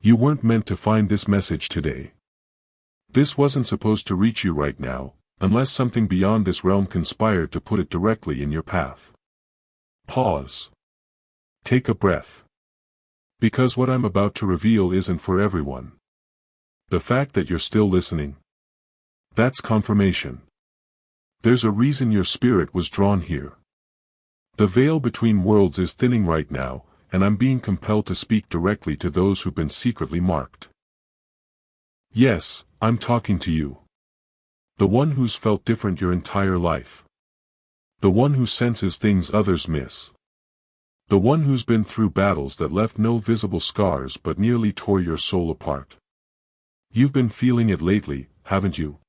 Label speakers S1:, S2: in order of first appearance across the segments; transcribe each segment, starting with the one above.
S1: You weren't meant to find this message today. This wasn't supposed to reach you right now, unless something beyond this realm conspired to put it directly in your path. Pause. Take a breath. Because what I'm about to reveal isn't for everyone. The fact that you're still listening, that's confirmation. There's a reason your spirit was drawn here. The veil between worlds is thinning right now, and I'm being compelled to speak directly to those who've been secretly marked. Yes, I'm talking to you. The one who's felt different your entire life. The one who senses things others miss. The one who's been through battles that left no visible scars but nearly tore your soul apart. You've been feeling it lately, haven't you?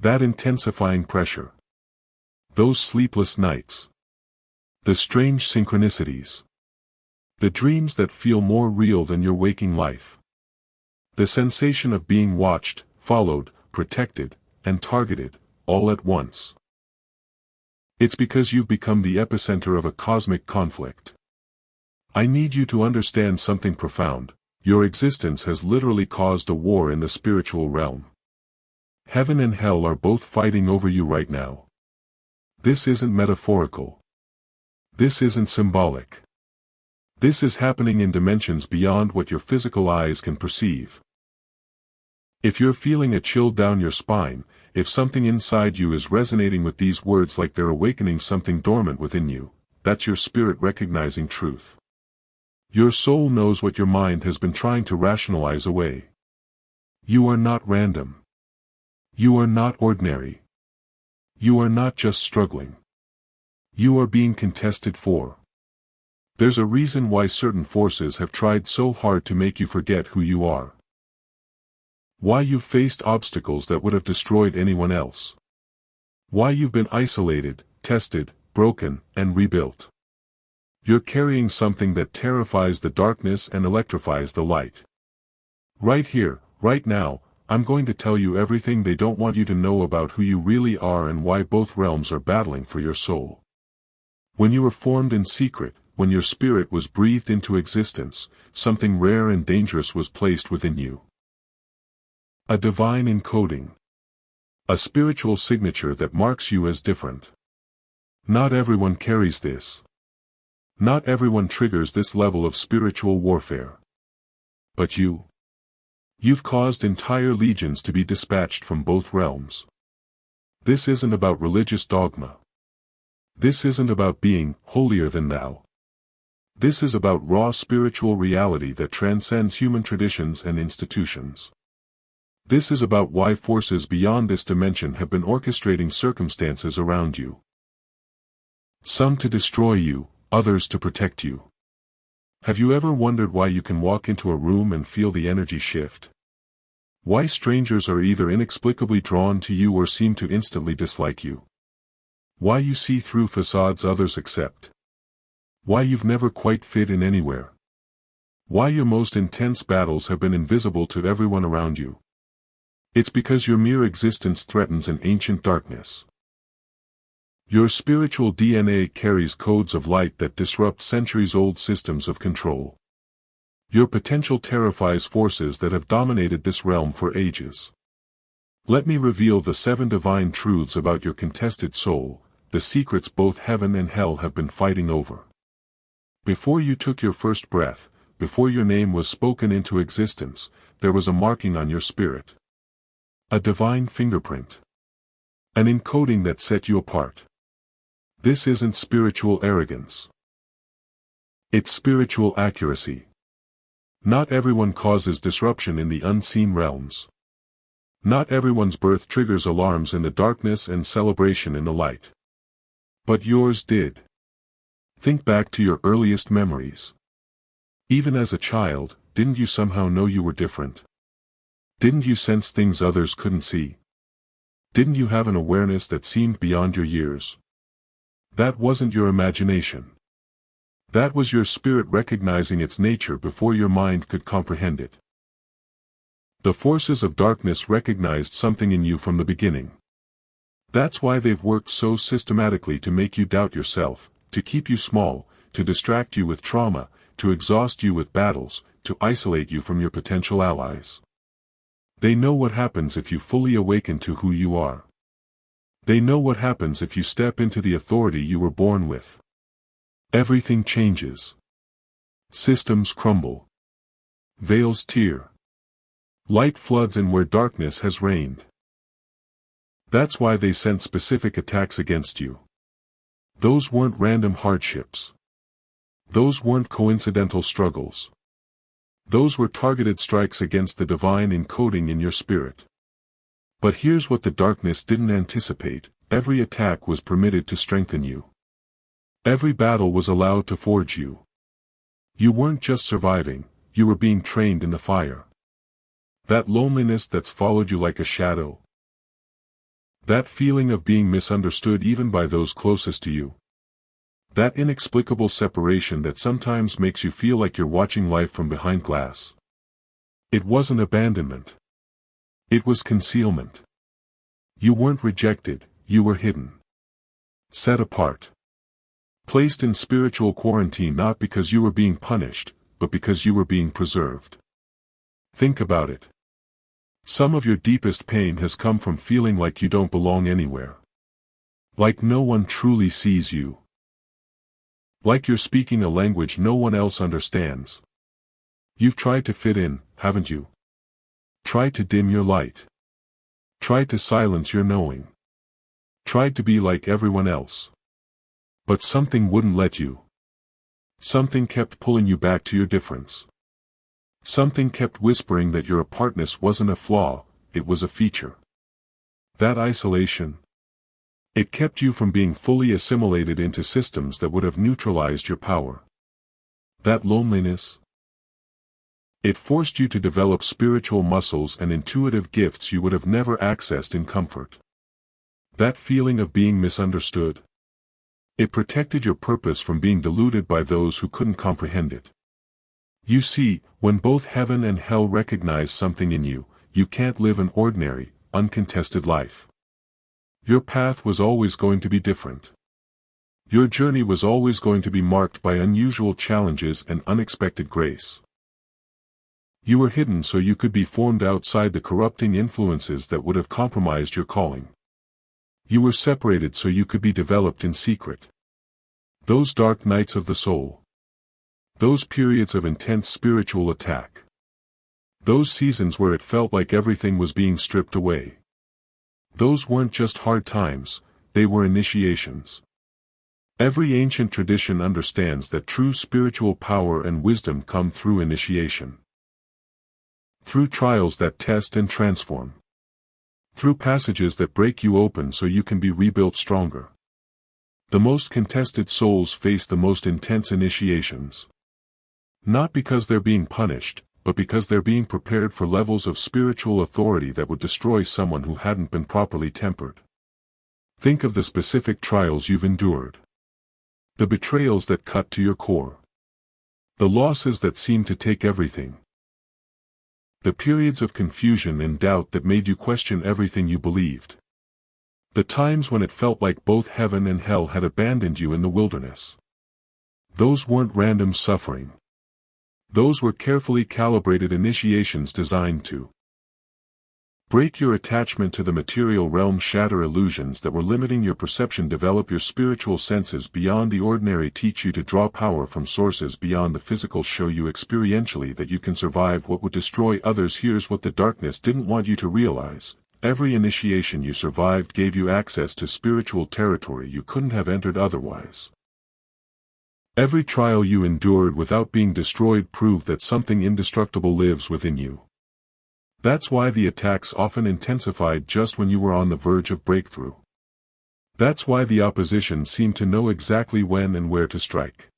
S1: That intensifying pressure. Those sleepless nights. The strange synchronicities. The dreams that feel more real than your waking life. The sensation of being watched, followed, protected, and targeted, all at once. It's because you've become the epicenter of a cosmic conflict. I need you to understand something profound. Your existence has literally caused a war in the spiritual realm. Heaven and hell are both fighting over you right now. This isn't metaphorical. This isn't symbolic. This is happening in dimensions beyond what your physical eyes can perceive. If you're feeling a chill down your spine, if something inside you is resonating with these words like they're awakening something dormant within you, that's your spirit recognizing truth. Your soul knows what your mind has been trying to rationalize away. You are not random. You are not ordinary. You are not just struggling. You are being contested for. There's a reason why certain forces have tried so hard to make you forget who you are. Why you've faced obstacles that would have destroyed anyone else. Why you've been isolated, tested, broken, and rebuilt. You're carrying something that terrifies the darkness and electrifies the light. Right here, right now, I'm going to tell you everything they don't want you to know about who you really are and why both realms are battling for your soul. When you were formed in secret, when your spirit was breathed into existence, something rare and dangerous was placed within you. A divine encoding. A spiritual signature that marks you as different. Not everyone carries this. Not everyone triggers this level of spiritual warfare. But you. You've caused entire legions to be dispatched from both realms. This isn't about religious dogma. This isn't about being holier than thou. This is about raw spiritual reality that transcends human traditions and institutions. This is about why forces beyond this dimension have been orchestrating circumstances around you. Some to destroy you, others to protect you. Have you ever wondered why you can walk into a room and feel the energy shift? Why strangers are either inexplicably drawn to you or seem to instantly dislike you? Why you see through facades others accept? Why you've never quite fit in anywhere? Why your most intense battles have been invisible to everyone around you? It's because your mere existence threatens an ancient darkness. Your spiritual DNA carries codes of light that disrupt centuries-old systems of control. Your potential terrifies forces that have dominated this realm for ages. Let me reveal the 7 divine truths about your contested soul, the secrets both heaven and hell have been fighting over. Before you took your first breath, before your name was spoken into existence, there was a marking on your spirit. A divine fingerprint. An encoding that set you apart. This isn't spiritual arrogance. It's spiritual accuracy. Not everyone causes disruption in the unseen realms. Not everyone's birth triggers alarms in the darkness and celebration in the light. But yours did. Think back to your earliest memories. Even as a child, didn't you somehow know you were different? Didn't you sense things others couldn't see? Didn't you have an awareness that seemed beyond your years? That wasn't your imagination. That was your spirit recognizing its nature before your mind could comprehend it. The forces of darkness recognized something in you from the beginning. That's why they've worked so systematically to make you doubt yourself, to keep you small, to distract you with trauma, to exhaust you with battles, to isolate you from your potential allies. They know what happens if you fully awaken to who you are. They know what happens if you step into the authority you were born with. Everything changes. Systems crumble. Veils tear. Light floods in where darkness has reigned. That's why they sent specific attacks against you. Those weren't random hardships. Those weren't coincidental struggles. Those were targeted strikes against the divine encoding in your spirit. But here's what the darkness didn't anticipate: every attack was permitted to strengthen you. Every battle was allowed to forge you. You weren't just surviving, you were being trained in the fire. That loneliness that's followed you like a shadow. That feeling of being misunderstood even by those closest to you. That inexplicable separation that sometimes makes you feel like you're watching life from behind glass. It wasn't abandonment. It was concealment. You weren't rejected, you were hidden. Set apart. Placed in spiritual quarantine not because you were being punished, but because you were being preserved. Think about it. Some of your deepest pain has come from feeling like you don't belong anywhere. Like no one truly sees you. Like you're speaking a language no one else understands. You've tried to fit in, haven't you? Tried to dim your light. Tried to silence your knowing. Tried to be like everyone else. But something wouldn't let you. Something kept pulling you back to your difference. Something kept whispering that your apartness wasn't a flaw, it was a feature. That isolation. It kept you from being fully assimilated into systems that would have neutralized your power. That loneliness. It forced you to develop spiritual muscles and intuitive gifts you would have never accessed in comfort. That feeling of being misunderstood. It protected your purpose from being diluted by those who couldn't comprehend it. You see, when both heaven and hell recognize something in you, you can't live an ordinary, uncontested life. Your path was always going to be different. Your journey was always going to be marked by unusual challenges and unexpected grace. You were hidden so you could be formed outside the corrupting influences that would have compromised your calling. You were separated so you could be developed in secret. Those dark nights of the soul. Those periods of intense spiritual attack. Those seasons where it felt like everything was being stripped away. Those weren't just hard times, they were initiations. Every ancient tradition understands that true spiritual power and wisdom come through initiation. Through trials that test and transform. Through passages that break you open so you can be rebuilt stronger. The most contested souls face the most intense initiations. Not because they're being punished, but because they're being prepared for levels of spiritual authority that would destroy someone who hadn't been properly tempered. Think of the specific trials you've endured. The betrayals that cut to your core. The losses that seemed to take everything. The periods of confusion and doubt that made you question everything you believed. The times when it felt like both heaven and hell had abandoned you in the wilderness. Those weren't random suffering. Those were carefully calibrated initiations designed to break your attachment to the material realm, shatter illusions that were limiting your perception, develop your spiritual senses beyond the ordinary, teach you to draw power from sources beyond the physical, show you experientially that you can survive what would destroy others. Here's what the darkness didn't want you to realize: every initiation you survived gave you access to spiritual territory you couldn't have entered otherwise. Every trial you endured without being destroyed proved that something indestructible lives within you. That's why the attacks often intensified just when you were on the verge of breakthrough. That's why the opposition seemed to know exactly when and where to strike.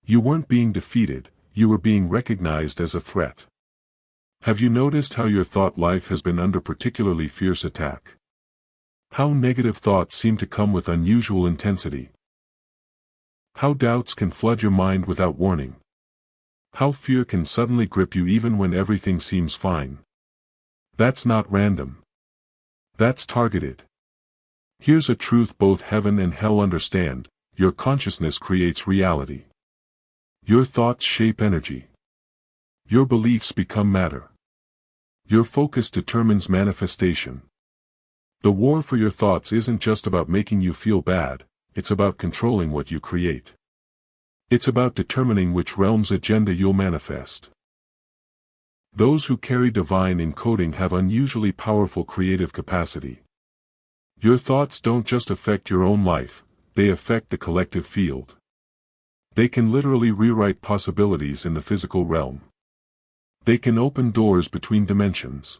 S1: You weren't being defeated, you were being recognized as a threat. Have you noticed how your thought life has been under particularly fierce attack? How negative thoughts seem to come with unusual intensity. How doubts can flood your mind without warning. How fear can suddenly grip you even when everything seems fine. That's not random. That's targeted. Here's a truth both heaven and hell understand: your consciousness creates reality. Your thoughts shape energy. Your beliefs become matter. Your focus determines manifestation. The war for your thoughts isn't just about making you feel bad, it's about controlling what you create. It's about determining which realm's agenda you'll manifest. Those who carry divine encoding have unusually powerful creative capacity. Your thoughts don't just affect your own life, they affect the collective field. They can literally rewrite possibilities in the physical realm. They can open doors between dimensions.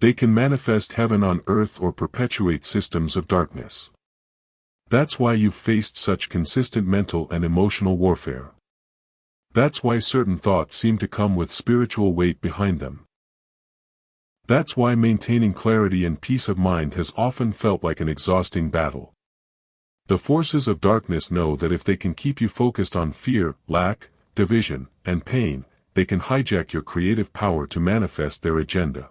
S1: They can manifest heaven on earth or perpetuate systems of darkness. That's why you've faced such consistent mental and emotional warfare. That's why certain thoughts seem to come with spiritual weight behind them. That's why maintaining clarity and peace of mind has often felt like an exhausting battle. The forces of darkness know that if they can keep you focused on fear, lack, division, and pain, they can hijack your creative power to manifest their agenda.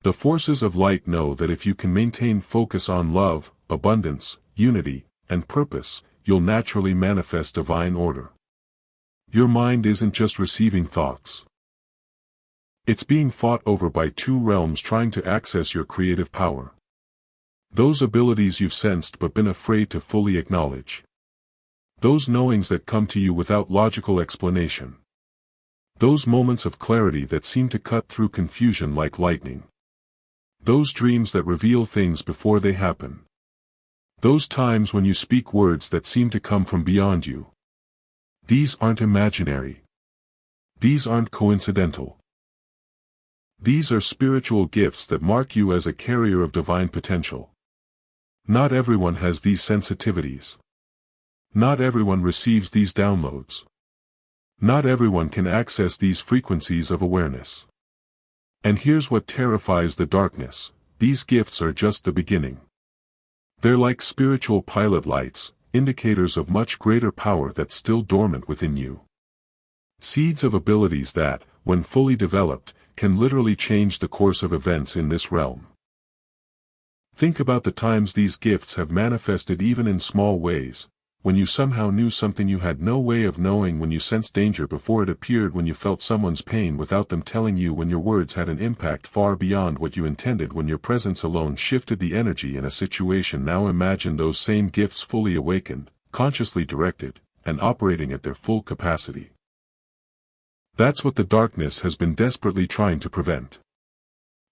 S1: The forces of light know that if you can maintain focus on love, abundance, unity, and purpose, you'll naturally manifest divine order. Your mind isn't just receiving thoughts. It's being fought over by two realms trying to access your creative power. Those abilities you've sensed but been afraid to fully acknowledge. Those knowings that come to you without logical explanation. Those moments of clarity that seem to cut through confusion like lightning. Those dreams that reveal things before they happen. Those times when you speak words that seem to come from beyond you. These aren't imaginary. These aren't coincidental. These are spiritual gifts that mark you as a carrier of divine potential. Not everyone has these sensitivities. Not everyone receives these downloads. Not everyone can access these frequencies of awareness. And here's what terrifies the darkness: these gifts are just the beginning. They're like spiritual pilot lights, indicators of much greater power that's still dormant within you. Seeds of abilities that, when fully developed, can literally change the course of events in this realm. Think about the times these gifts have manifested even in small ways, when you somehow knew something you had no way of knowing, when you sensed danger before it appeared, when you felt someone's pain without them telling you, when your words had an impact far beyond what you intended, when your presence alone shifted the energy in a situation. Now imagine those same gifts fully awakened, consciously directed, and operating at their full capacity. That's what the darkness has been desperately trying to prevent.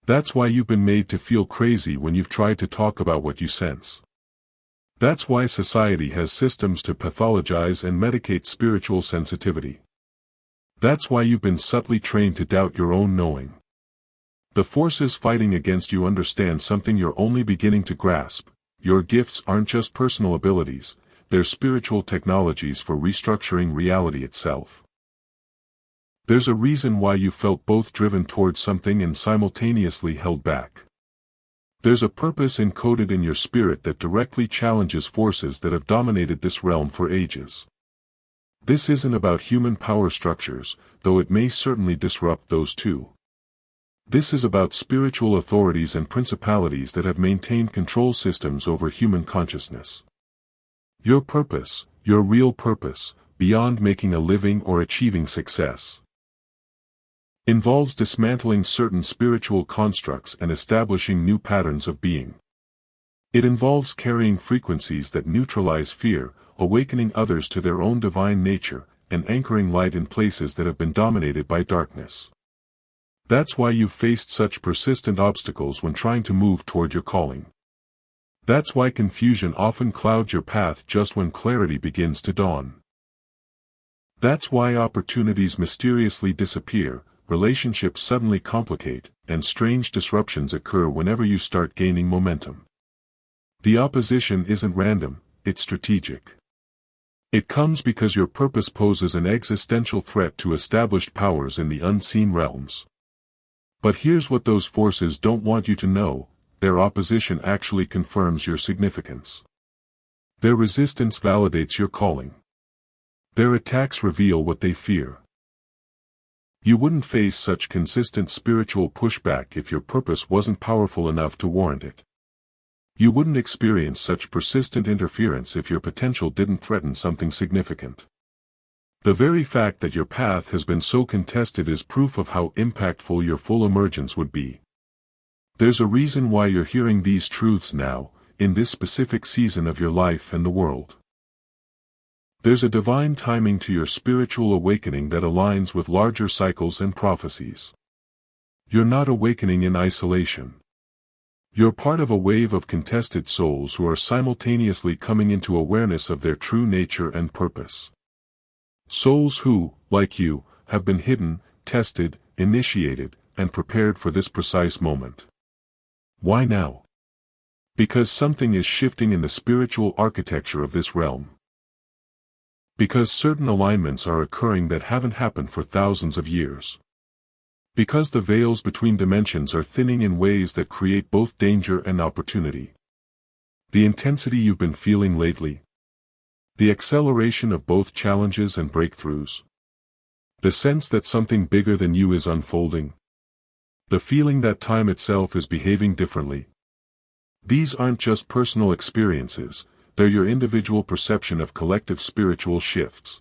S1: That's why you've been made to feel crazy when you've tried to talk about what you sense. That's why society has systems to pathologize and medicate spiritual sensitivity. That's why you've been subtly trained to doubt your own knowing. The forces fighting against you understand something you're only beginning to grasp: your gifts aren't just personal abilities, they're spiritual technologies for restructuring reality itself. There's a reason why you felt both driven towards something and simultaneously held back. There's a purpose encoded in your spirit that directly challenges forces that have dominated this realm for ages. This isn't about human power structures, though it may certainly disrupt those too. This is about spiritual authorities and principalities that have maintained control systems over human consciousness. Your purpose, your real purpose, beyond making a living or achieving success, involves dismantling certain spiritual constructs and establishing new patterns of being. It involves carrying frequencies that neutralize fear, awakening others to their own divine nature, and anchoring light in places that have been dominated by darkness. That's why you've faced such persistent obstacles when trying to move toward your calling. That's why confusion often clouds your path just when clarity begins to dawn. That's why opportunities mysteriously disappear, relationships suddenly complicate, and strange disruptions occur whenever you start gaining momentum. The opposition isn't random, it's strategic. It comes because your purpose poses an existential threat to established powers in the unseen realms. But here's what those forces don't want you to know: their opposition actually confirms your significance. Their resistance validates your calling. Their attacks reveal what they fear. You wouldn't face such consistent spiritual pushback if your purpose wasn't powerful enough to warrant it. You wouldn't experience such persistent interference if your potential didn't threaten something significant. The very fact that your path has been so contested is proof of how impactful your full emergence would be. There's a reason why you're hearing these truths now, in this specific season of your life and the world. There's a divine timing to your spiritual awakening that aligns with larger cycles and prophecies. You're not awakening in isolation. You're part of a wave of contested souls who are simultaneously coming into awareness of their true nature and purpose. Souls who, like you, have been hidden, tested, initiated, and prepared for this precise moment. Why now? Because something is shifting in the spiritual architecture of this realm. Because certain alignments are occurring that haven't happened for thousands of years. Because the veils between dimensions are thinning in ways that create both danger and opportunity. The intensity you've been feeling lately. The acceleration of both challenges and breakthroughs. The sense that something bigger than you is unfolding. The feeling that time itself is behaving differently. These aren't just personal experiences, they're your individual perception of collective spiritual shifts.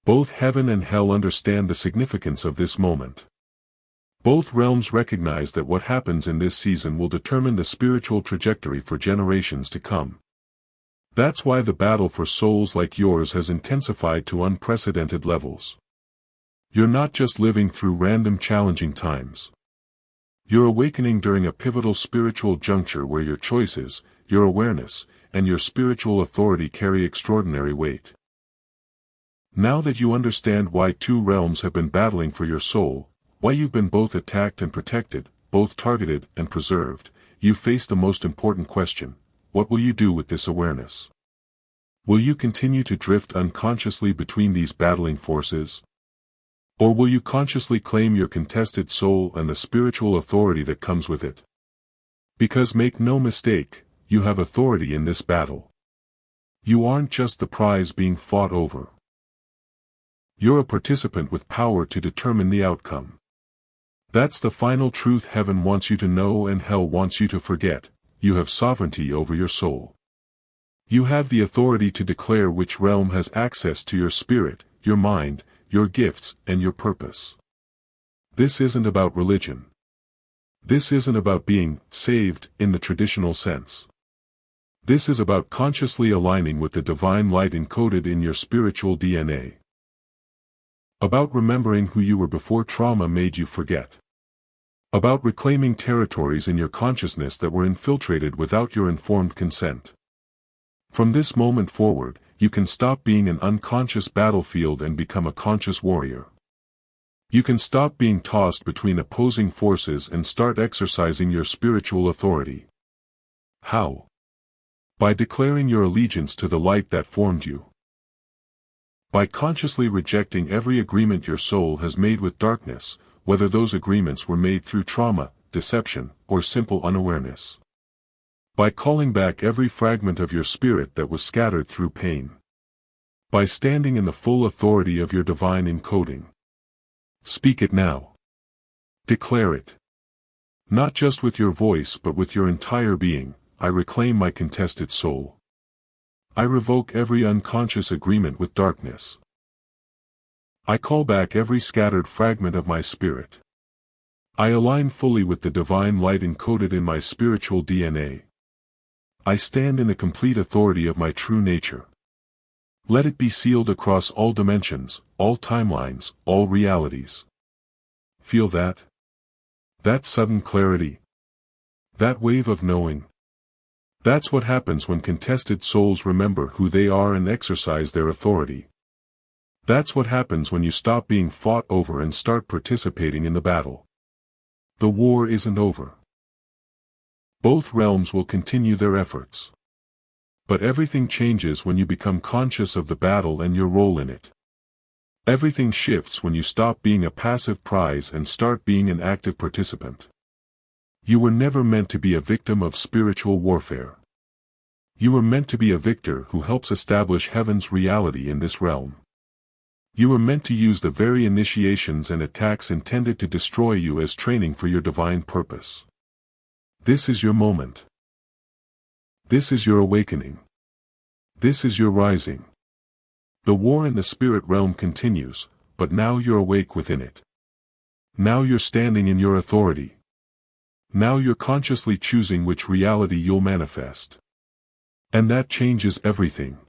S1: Both heaven and hell understand the significance of this moment. Both realms recognize that what happens in this season will determine the spiritual trajectory for generations to come. That's why the battle for souls like yours has intensified to unprecedented levels. You're not just living through random challenging times. You're awakening during a pivotal spiritual juncture where your choices, your awareness, and your spiritual authority carry extraordinary weight. Now that you understand why two realms have been battling for your soul, why you've been both attacked and protected, both targeted and preserved, you face the most important question: what will you do with this awareness? Will you continue to drift unconsciously between these battling forces? Or will you consciously claim your contested soul and the spiritual authority that comes with it? Because make no mistake, you have authority in this battle. You aren't just the prize being fought over. You're a participant with power to determine the outcome. That's the final truth heaven wants you to know and hell wants you to forget: you have sovereignty over your soul. You have the authority to declare which realm has access to your spirit, your mind, your gifts, and your purpose. This isn't about religion. This isn't about being saved in the traditional sense. This is about consciously aligning with the divine light encoded in your spiritual DNA. About remembering who you were before trauma made you forget. About reclaiming territories in your consciousness that were infiltrated without your informed consent. From this moment forward, you can stop being an unconscious battlefield and become a conscious warrior. You can stop being tossed between opposing forces and start exercising your spiritual authority. How? By declaring your allegiance to the light that formed you. By consciously rejecting every agreement your soul has made with darkness, whether those agreements were made through trauma, deception, or simple unawareness. By calling back every fragment of your spirit that was scattered through pain. By standing in the full authority of your divine encoding. Speak it now. Declare it. Not just with your voice but with your entire being: I reclaim my contested soul. I revoke every unconscious agreement with darkness. I call back every scattered fragment of my spirit. I align fully with the divine light encoded in my spiritual DNA. I stand in the complete authority of my true nature. Let it be sealed across all dimensions, all timelines, all realities. Feel that? That sudden clarity? That wave of knowing? That's what happens when contested souls remember who they are and exercise their authority. That's what happens when you stop being fought over and start participating in the battle. The war isn't over. Both realms will continue their efforts. But everything changes when you become conscious of the battle and your role in it. Everything shifts when you stop being a passive prize and start being an active participant. You were never meant to be a victim of spiritual warfare. You were meant to be a victor who helps establish heaven's reality in this realm. You were meant to use the very initiations and attacks intended to destroy you as training for your divine purpose. This is your moment. This is your awakening. This is your rising. The war in the spirit realm continues, but now you're awake within it. Now you're standing in your authority. Now you're consciously choosing which reality you'll manifest. And that changes everything.